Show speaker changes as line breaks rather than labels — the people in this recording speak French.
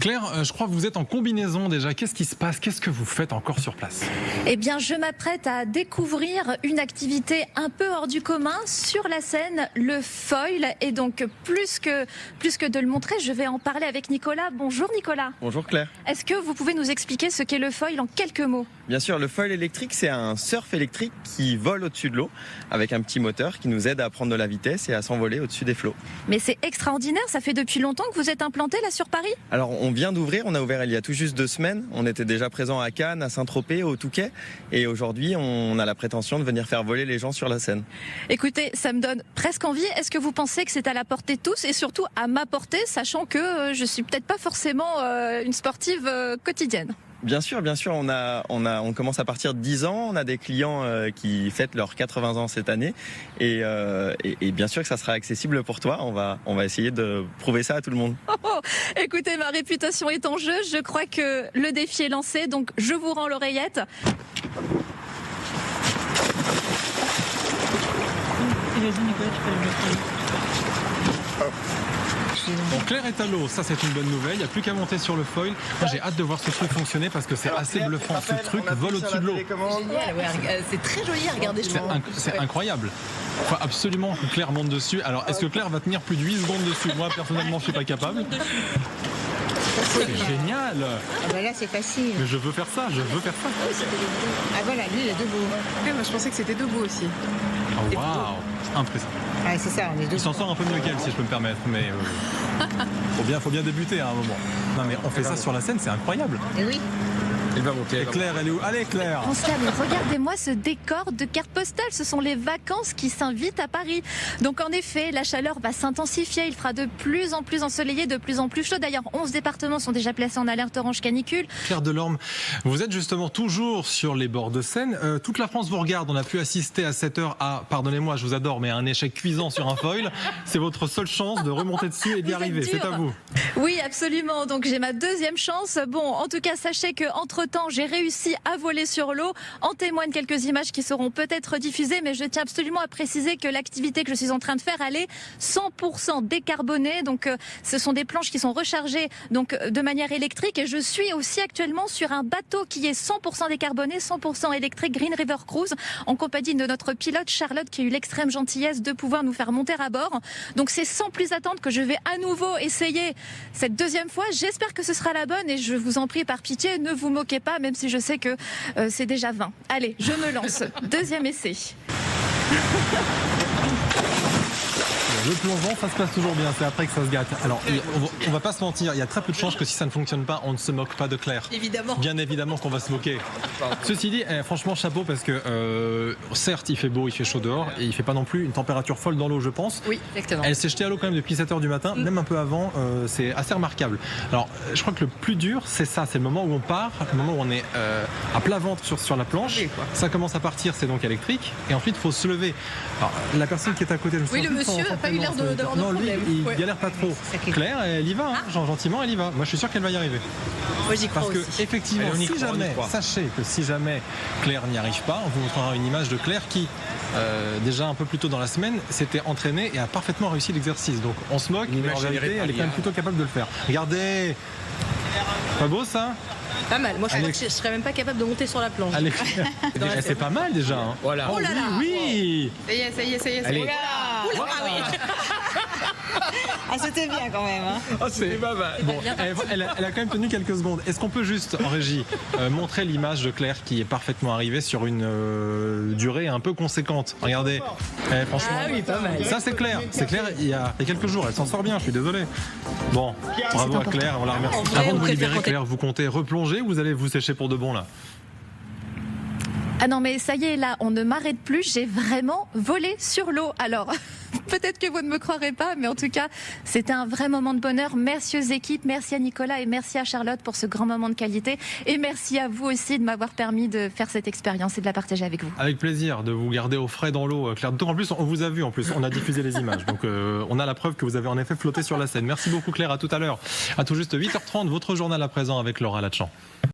Claire, je crois que vous êtes en combinaison déjà. Qu'est-ce qui se passe? Qu'est-ce que vous faites encore sur place?
Eh bien, je m'apprête à découvrir une activité un peu hors du commun sur la scène, le foil. Et donc, plus que de le montrer, je vais en parler avec Nicolas. Bonjour Nicolas.
Bonjour Claire.
Est-ce que vous pouvez nous expliquer ce qu'est le foil en quelques mots?
Bien sûr, le foil électrique, c'est un surf électrique qui vole au-dessus de l'eau avec un petit moteur qui nous aide à prendre de la vitesse et à s'envoler au-dessus des flots.
Mais c'est extraordinaire, ça fait depuis longtemps que vous êtes implanté là sur Paris?
Alors, on vient d'ouvrir, on a ouvert il y a tout juste 2 semaines. On était déjà présent à Cannes, à Saint-Tropez, au Touquet. Et aujourd'hui, on a la prétention de venir faire voler les gens sur la Seine.
Écoutez, ça me donne presque envie. Est-ce que vous pensez que c'est à la portée de tous et surtout à ma portée, sachant que je suis peut-être pas forcément une sportive quotidienne?
Bien sûr, on commence à partir de 10 ans. On a des clients qui fêtent leurs 80 ans cette année. Et bien sûr que ça sera accessible pour toi. On va essayer de prouver ça à tout le monde.
Écoutez, ma réputation est en jeu. Je crois que le défi est lancé. Donc, je vous rends l'oreillette.
Bon, Claire est à l'eau, ça c'est une bonne nouvelle. Il n'y a plus qu'à monter sur le foil. Moi j'ai hâte de voir ce truc fonctionner parce que c'est assez bluffant. Ce truc vole au-dessus de l'eau.
Génial, ouais, c'est très joli à regarder.
C'est incroyable. Il faut absolument que Claire monte dessus. Alors est-ce que Claire va tenir plus de 8 secondes dessus? Moi personnellement je ne suis pas capable. C'est génial.
Ah bah là c'est facile.
Mais je veux faire ça,
Ah voilà, lui il est debout.
Ouais, moi je pensais que c'était debout aussi.
Oh, waouh, impressionnant.
Ah c'est ça, on est debout.
Il s'en sort un peu mieux qu'elle si je peux me permettre, mais faut bien débuter à un moment. Non mais on fait ça sur la scène, c'est incroyable.
Et oui.
Il va monter.
Et Claire, elle est où? Allez Claire.
Mais regardez-moi ce décor de carte postale. Ce sont les vacances qui s'invitent à Paris. Donc en effet, la chaleur va s'intensifier. Il fera de plus en plus ensoleillé, de plus en plus chaud. D'ailleurs, 11 départements sont déjà placés en alerte orange canicule.
Claire Delorme, vous êtes justement toujours sur les bords de Seine. Toute la France vous regarde. On a pu assister à cette heure à, pardonnez-moi, je vous adore, mais à un échec cuisant sur un foil. C'est votre seule chance de remonter dessus et d'y arriver. C'est à vous.
Oui, absolument. Donc j'ai ma deuxième chance. Bon, en tout cas, sachez que entre-temps, j'ai réussi à voler sur l'eau. En témoignent quelques images qui seront peut-être diffusées, mais je tiens absolument à préciser que l'activité que je suis en train de faire, elle est 100% décarbonée. Donc, ce sont des planches qui sont rechargées donc de manière électrique. Et je suis aussi actuellement sur un bateau qui est 100% décarboné, 100% électrique, Green River Cruise, en compagnie de notre pilote Charlotte, qui a eu l'extrême gentillesse de pouvoir nous faire monter à bord. Donc, c'est sans plus attendre que je vais à nouveau essayer cette deuxième fois. J'espère que ce sera la bonne et je vous en prie, par pitié, ne vous moquez pas, même si je sais que c'est déjà 20. Allez, je me lance. Deuxième essai.
Le plongeon, ça se passe toujours bien, c'est après que ça se gâte. Alors, on va pas se mentir, il y a très peu de chances que si ça ne fonctionne pas, on ne se moque pas de Claire.
Évidemment.
Bien évidemment qu'on va se moquer. Ceci dit, franchement, chapeau, parce que certes, il fait beau, il fait chaud dehors, et il fait pas non plus une température folle dans l'eau, je pense.
Oui, exactement.
Elle s'est jetée à l'eau quand même depuis 7h du matin, même un peu avant, c'est assez remarquable. Alors, je crois que le plus dur, c'est ça, c'est le moment où on part, le moment où on est à plat ventre sur la planche. Ça commence à partir, c'est donc électrique, et ensuite, il faut se lever. Alors, la personne qui est à côté, je me
Oui, le monsieur n'a pas eu l'air d'avoir de problème.
Non, lui, il galère pas trop. Claire, elle y va, hein, gentiment, elle y va. Moi, je suis sûr qu'elle va y arriver.
Moi, j'y crois
Parce que,
aussi.
effectivement, sachez que si jamais Claire n'y arrive pas, on vous montrera une image de Claire qui, déjà un peu plus tôt dans la semaine, s'était entraînée et a parfaitement réussi l'exercice. Donc, on se moque, mais en réalité, elle est quand même plutôt capable de le faire. Regardez! Pas beau, ça?
Pas mal. Moi, je serais même pas capable de monter sur la planche.
Allez, c'est pas mal déjà. Hein.
Voilà.
Oh là là.
Oui!
Ça y est.
Allez.
Oula, ah oui. Ah, c'était bien quand même. Hein.
Oh, c'est pas mal. Bon, elle a quand même tenu quelques secondes. Est-ce qu'on peut juste, en régie, montrer l'image de Claire qui est parfaitement arrivée sur une durée un peu conséquente? Regardez. Franchement,
Ah oui, pas mal.
ça c'est Claire. C'est Claire, il y a quelques jours. Elle s'en sort bien, je suis désolé. Bon, bravo à Claire, on la remercie. Avant de vous libérer, Claire, vous comptez replonger ou vous allez vous sécher pour de bon là?
Ah non, mais ça y est, là, on ne m'arrête plus. J'ai vraiment volé sur l'eau. Alors, peut-être que vous ne me croirez pas, mais en tout cas, c'était un vrai moment de bonheur. Merci aux équipes, merci à Nicolas et merci à Charlotte pour ce grand moment de qualité. Et merci à vous aussi de m'avoir permis de faire cette expérience et de la partager avec vous.
Avec plaisir de vous garder au frais dans l'eau, Claire. En plus, on vous a vu, on a diffusé les images. Donc, on a la preuve que vous avez en effet flotté sur la scène. Merci beaucoup, Claire. À tout à l'heure. À tout juste 8h30, votre journal à présent avec Laura Latchan.